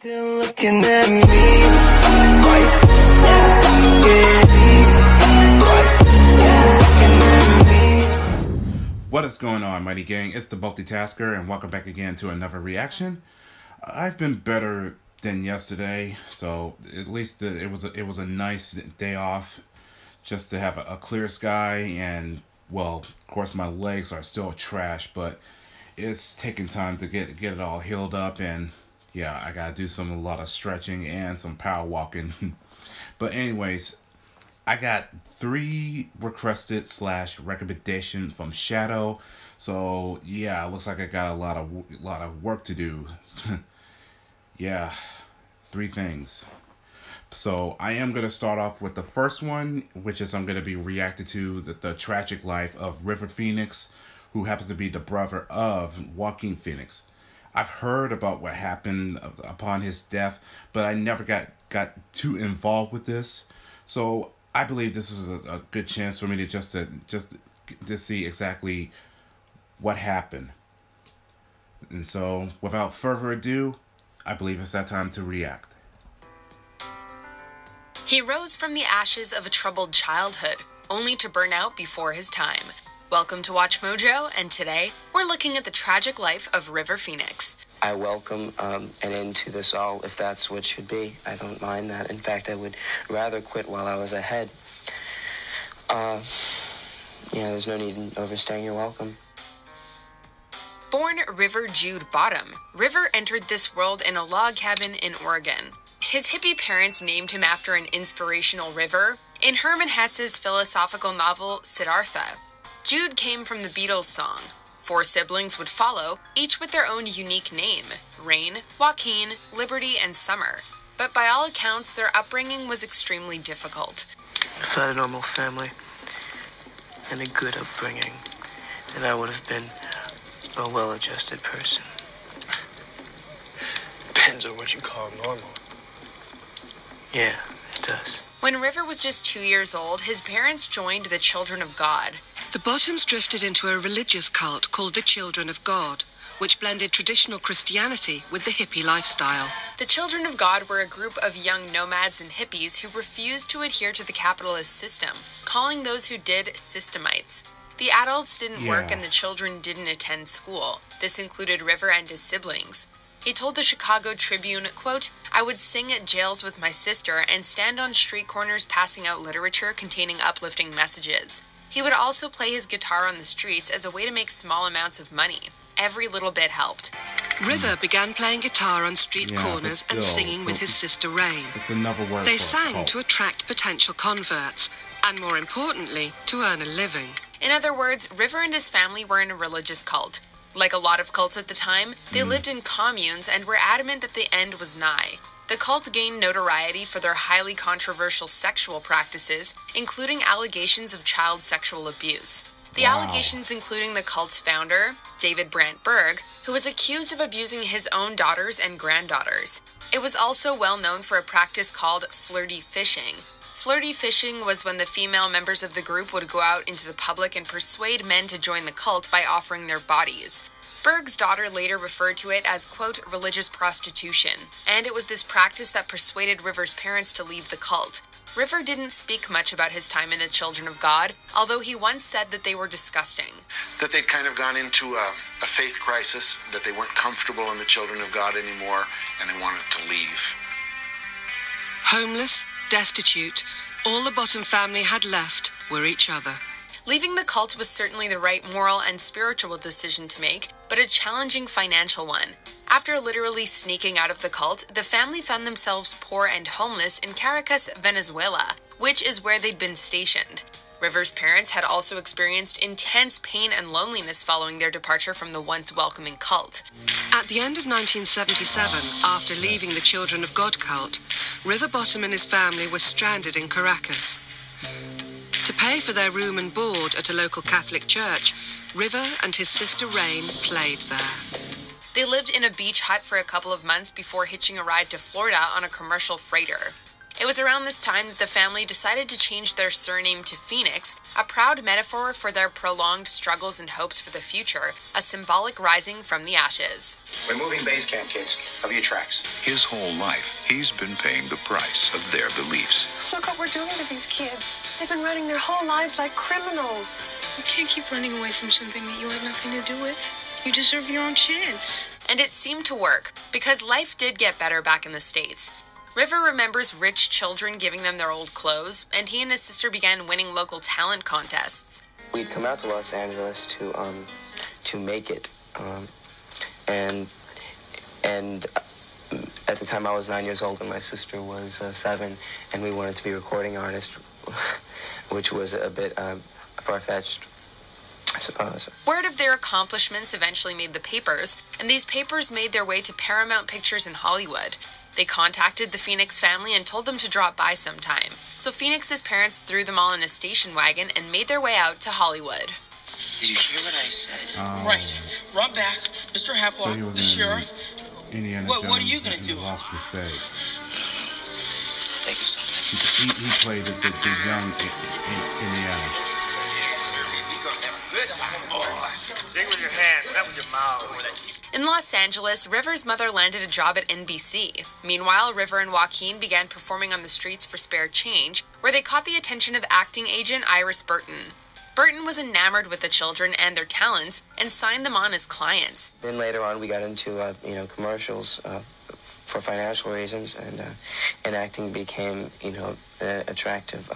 Still looking at me. What is going on, Mighty Gang? It's the Multitasker, and welcome back again to another reaction. I've been better than yesterday, so at least it was a nice day off, just to have a clear sky. And well, of course, my legs are still trash, but it's taking time to get it all healed up. And yeah, I gotta do a lot of stretching and some power walking. But anyways, I got 3 requested / recommendation from Shadow. So yeah, it looks like I got a lot of work to do. Yeah, 3 things. So I am gonna start off with the first one, which is I'm gonna be reacting to the tragic life of River Phoenix, who happens to be the brother of Joaquin Phoenix. I've heard about what happened upon his death, but I never got too involved with this. So I believe this is a good chance for me to just see exactly what happened. And so, without further ado, I believe it's that time to react. He rose from the ashes of a troubled childhood, only to burn out before his time. Welcome to Watch Mojo, and today we're looking at the tragic life of River Phoenix. I welcome an end to this all, if that's what should be. I don't mind that. In fact, I would rather quit while I was ahead. Yeah, there's no need in overstaying your welcome. Born River Jude Bottom, River entered this world in a log cabin in Oregon. His hippie parents named him after an inspirational river in Hermann Hesse's philosophical novel Siddhartha. Jude came from the Beatles song. 4 siblings would follow, each with their own unique name: Rain, Joaquin, Liberty, and Summer. But by all accounts, their upbringing was extremely difficult. If I had a normal family and a good upbringing, then I would have been a well-adjusted person. Depends on what you call normal. Yeah, it does. When River was just 2 years old, his parents joined the Children of God. The Bottoms drifted into a religious cult called the Children of God, which blended traditional Christianity with the hippie lifestyle. The Children of God were a group of young nomads and hippies who refused to adhere to the capitalist system, calling those who did systemites. The adults didn't work and the children didn't attend school. This included River and his siblings. He told the Chicago Tribune, quote, "I would sing at jails with my sister and stand on street corners passing out literature containing uplifting messages. He would also play his guitar on the streets as a way to make small amounts of money. Every little bit helped." River began playing guitar on street corners and singing with his sister Rain. It's another word They for sang cult. to attract potential converts, and more importantly, to earn a living. In other words, River and his family were in a religious cult. Like a lot of cults at the time, they lived in communes and were adamant that the end was nigh. The cult gained notoriety for their highly controversial sexual practices, including allegations of child sexual abuse. The allegations including the cult's founder, David Brandt Berg, who was accused of abusing his own daughters and granddaughters. It was also well known for a practice called flirty fishing. Flirty fishing was when the female members of the group would go out into the public and persuade men to join the cult by offering their bodies. Berg's daughter later referred to it as, quote, religious prostitution, and it was this practice that persuaded River's parents to leave the cult. River didn't speak much about his time in the Children of God, although he once said that they were disgusting. That they'd kind of gone into a faith crisis, that they weren't comfortable in the Children of God anymore, and they wanted to leave. Homeless, destitute, all the Bottom family had left were each other. Leaving the cult was certainly the right moral and spiritual decision to make, but a challenging financial one. After literally sneaking out of the cult, the family found themselves poor and homeless in Caracas, Venezuela, which is where they'd been stationed. River's parents had also experienced intense pain and loneliness following their departure from the once welcoming cult. At the end of 1977, after leaving the Children of God cult, River Bottom and his family were stranded in Caracas. To pay for their room and board at a local Catholic church, River and his sister Rain played there. They lived in a beach hut for a couple of months before hitching a ride to Florida on a commercial freighter. It was around this time that the family decided to change their surname to Phoenix, a proud metaphor for their prolonged struggles and hopes for the future, a symbolic rising from the ashes. We're moving base camp, kids. Cover your tracks. His whole life, he's been paying the price of their beliefs. Look what we're doing to these kids. They've been running their whole lives like criminals. You can't keep running away from something that you had nothing to do with. You deserve your own chance. And it seemed to work, because life did get better back in the States. River remembers rich children giving them their old clothes, and he and his sister began winning local talent contests. We'd come out to Los Angeles to make it, and at the time I was 9 years old and my sister was 7, and we wanted to be recording artists, which was a bit far-fetched, I suppose. Word of their accomplishments eventually made the papers, and these papers made their way to Paramount Pictures in Hollywood. They contacted the Phoenix family and told them to drop by sometime. So Phoenix's parents threw them all in a station wagon and made their way out to Hollywood. Did you hear what I said? Right. Run back. Mr. Havelock, the sheriff. Indiana What are Jones you gonna and do? the Lost Crusade. Think of something. He played the young Indiana. Dig with your hands, not with your mouth. In Los Angeles, River's mother landed a job at NBC. Meanwhile, River and Joaquin began performing on the streets for spare change, where they caught the attention of acting agent Iris Burton. Burton was enamored with the children and their talents and signed them on as clients. Then later on, we got into commercials for financial reasons, and acting became an attractive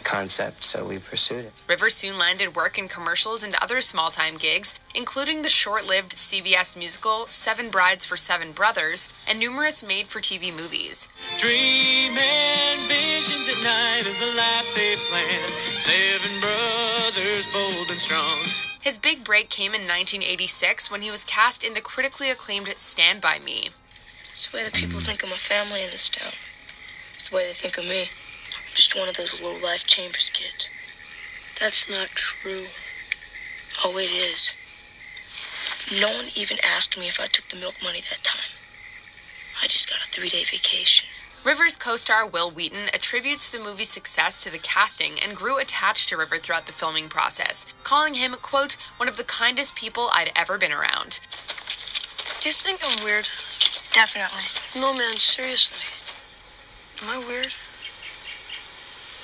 concept, so we pursued it. River soon landed work in commercials and other small-time gigs, including the short-lived CBS musical Seven Brides for Seven Brothers and numerous made-for-TV movies. Dreaming visions at night of the life they planned. 7 brothers, bold and strong. His big break came in 1986 when he was cast in the critically acclaimed Stand By Me. It's the way that people think of my family in this town. It's the way they think of me. I'm just one of those low-life Chambers kids. That's not true. Oh, it is. No one even asked me if I took the milk money that time. I just got a 3-day vacation. River's co-star Will Wheaton attributes the movie's success to the casting and grew attached to River throughout the filming process, calling him, quote, one of the kindest people I'd ever been around. Do you think I'm weird? Definitely. No, man, seriously. Am I weird?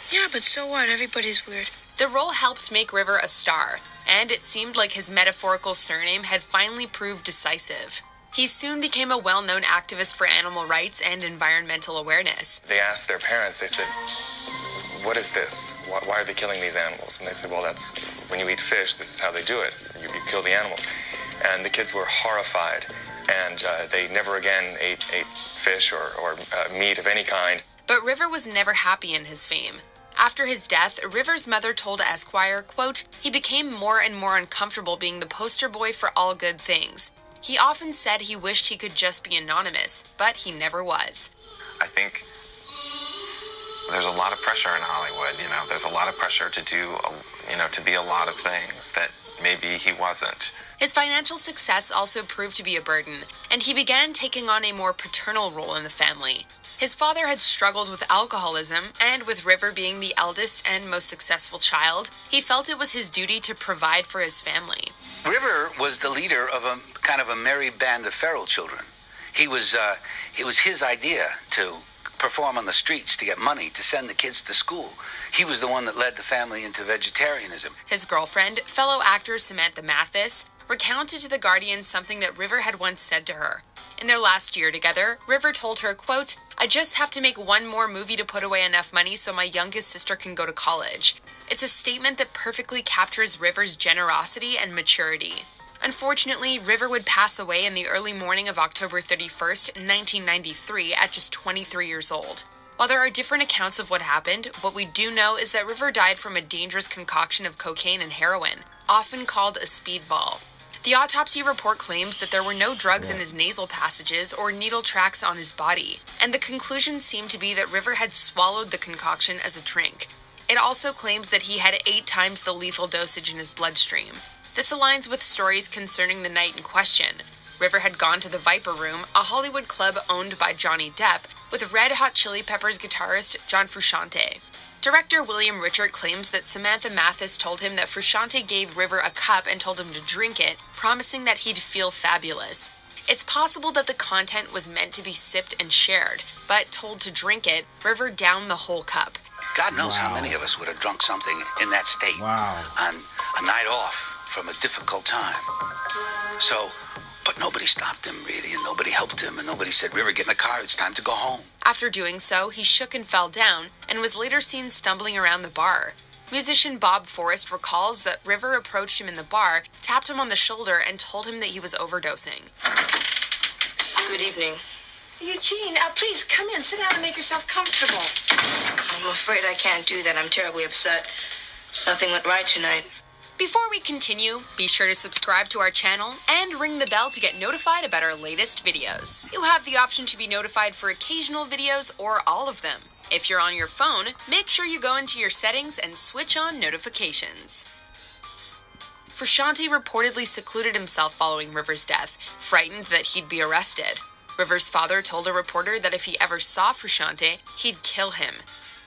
Yeah, but so what? Everybody's weird. The role helped make River a star, and it seemed like his metaphorical surname had finally proved decisive. He soon became a well-known activist for animal rights and environmental awareness. They asked their parents, they said, what is this? Why are they killing these animals? And they said, well, that's when you eat fish, this is how they do it. You kill the animals. And the kids were horrified, and they never again ate fish or meat of any kind. But River was never happy in his fame. After his death, River's mother told Esquire, quote, he became more and more uncomfortable being the poster boy for all good things. He often said he wished he could just be anonymous, but he never was. I think there's a lot of pressure in Hollywood, there's a lot of pressure to do, to be a lot of things that maybe he wasn't. His financial success also proved to be a burden, and he began taking on a more paternal role in the family. His father had struggled with alcoholism, and with River being the eldest and most successful child, he felt it was his duty to provide for his family. River was the leader of a kind of a merry band of feral children. It was his idea to perform on the streets to get money to send the kids to school. He was the one that led the family into vegetarianism. His girlfriend, fellow actor Samantha Mathis, recounted to The Guardian something that River had once said to her. In their last year together, River told her, quote, I just have to make one more movie to put away enough money so my youngest sister can go to college. It's a statement that perfectly captures River's generosity and maturity. Unfortunately, River would pass away in the early morning of October 31st, 1993, at just 23 years old. While there are different accounts of what happened, what we do know is that River died from a dangerous concoction of cocaine and heroin, often called a speedball. The autopsy report claims that there were no drugs in his nasal passages or needle tracks on his body, and the conclusion seemed to be that River had swallowed the concoction as a drink. It also claims that he had 8 times the lethal dosage in his bloodstream. This aligns with stories concerning the night in question. River had gone to the Viper Room, a Hollywood club owned by Johnny Depp, with Red Hot Chili Peppers guitarist John Frusciante. Director William Richard claims that Samantha Mathis told him that Frusciante gave River a cup and told him to drink it, promising that he'd feel fabulous. It's possible that the content was meant to be sipped and shared, but told to drink it, River downed the whole cup. God knows how many of us would have drunk something in that state on a night off from a difficult time. So, but nobody stopped him, really, and nobody helped him, and nobody said, River, get in the car, it's time to go home. After doing so, he shook and fell down, and was later seen stumbling around the bar. Musician Bob Forrest recalls that River approached him in the bar, tapped him on the shoulder, and told him that he was overdosing. Good evening. Eugene, please come in. Sit down and make yourself comfortable. I'm afraid I can't do that. I'm terribly upset. Nothing went right tonight. Before we continue, be sure to subscribe to our channel and ring the bell to get notified about our latest videos. You have the option to be notified for occasional videos or all of them. If you're on your phone, make sure you go into your settings and switch on notifications. Frusciante reportedly secluded himself following River's death, frightened that he'd be arrested. River's father told a reporter that if he ever saw Frusciante, he'd kill him.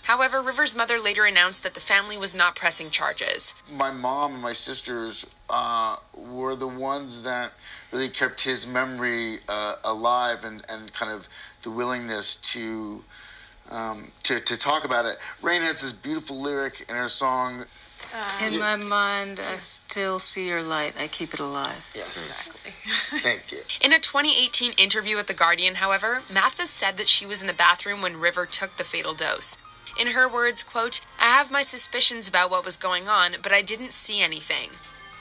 However, River's mother later announced that the family was not pressing charges. My mom and my sisters were the ones that really kept his memory alive and kind of the willingness to talk about it. Rain has this beautiful lyric in her song. In my mind, I still see your light. I keep it alive. Yes. Exactly. Thank you. In a 2018 interview with The Guardian, however, Mathis said that she was in the bathroom when River took the fatal dose. In her words, quote, "I have my suspicions about what was going on, but I didn't see anything."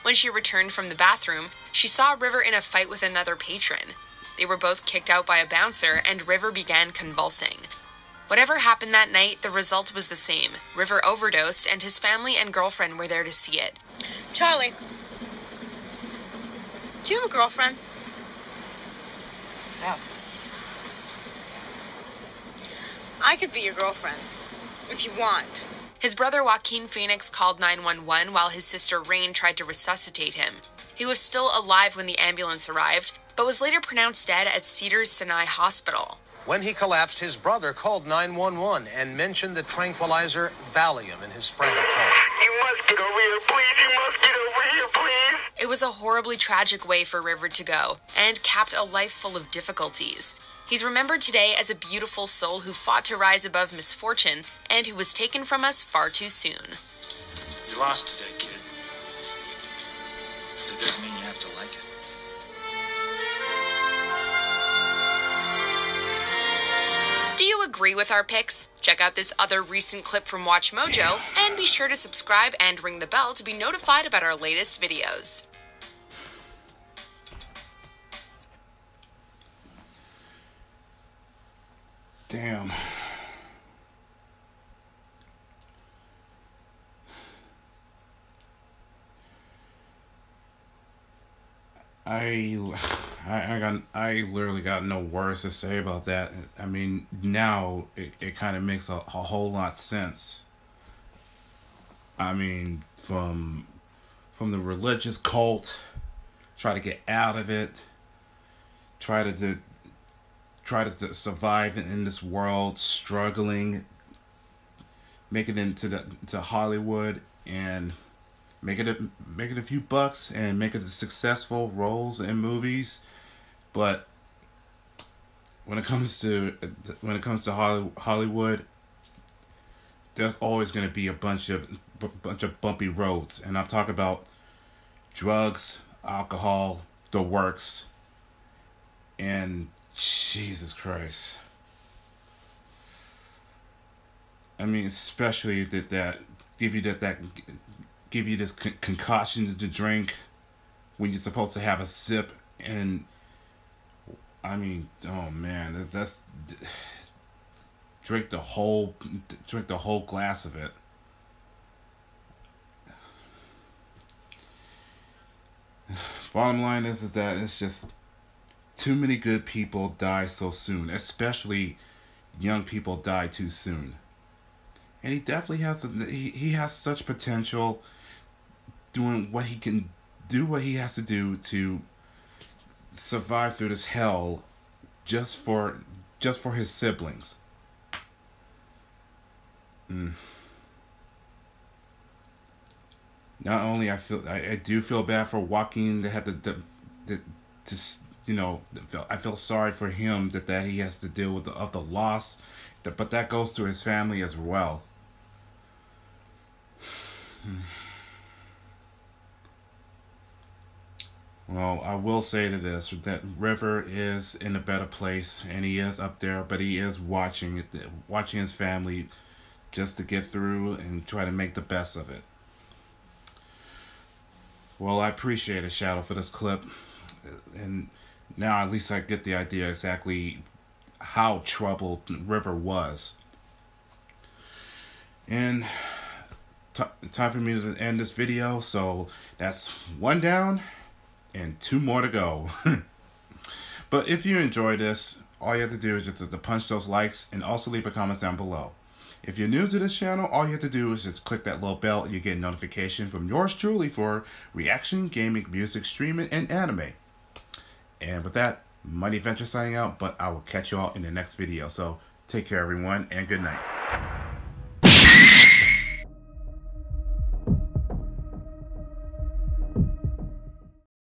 When she returned from the bathroom, she saw River in a fight with another patron. They were both kicked out by a bouncer, and River began convulsing. Whatever happened that night, the result was the same. River overdosed, and his family and girlfriend were there to see it. Charlie, do you have a girlfriend? No. I could be your girlfriend, if you want. His brother Joaquin Phoenix called 911 while his sister Rain tried to resuscitate him. He was still alive when the ambulance arrived, but was later pronounced dead at Cedars-Sinai Hospital. When he collapsed, his brother called 911 and mentioned the tranquilizer Valium in his frantic call. You must get over here, please. You must get over here, please. It was a horribly tragic way for River to go, and capped a life full of difficulties. He's remembered today as a beautiful soul who fought to rise above misfortune, and who was taken from us far too soon. You lost today, kid. But it doesn't mean you have to like it. Do you agree with our picks? Check out this other recent clip from Watch Mojo, and be sure to subscribe and ring the bell to be notified about our latest videos. Damn. I literally got no words to say about that. I mean, now it kind of makes a whole lot sense. I mean, from the religious cult, try to get out of it, try to survive in this world, struggling, make it into Hollywood and make it a few bucks and make it successful roles in movies. But when it comes to Hollywood, there's always going to be a bunch of bumpy roads, and I'm talking about drugs, alcohol, the works, and Jesus Christ. I mean, especially that give you this concoction to drink when you're supposed to have a sip, and I mean, oh man, that's drink the whole glass of it. Bottom line is that it's just too many good people die so soon, especially young people die too soon. And he definitely has he has such potential, doing what he can do, what he has to do survive through this hell just for his siblings. Not only I do feel bad for Joaquin that had to you know, I feel sorry for him that he has to deal with the loss, but that goes to his family as well. Well, I will say to this, that River is in a better place, and he is up there, but he is watching his family just to get through and try to make the best of it. Well, I appreciate it, Shadow, for this clip, and now at least I get the idea exactly how troubled River was. And time for me to end this video, so that's 1 down and 2 more to go. But if you enjoyed this, all you have to do is just to punch those likes and also leave a comment down below. If you're new to this channel, all you have to do is just click that little bell and you get a notification from yours truly for reaction, gaming, music, streaming, and anime. And with that, Mighty Adventure signing out, but I will catch you all in the next video. So take care, everyone, and good night.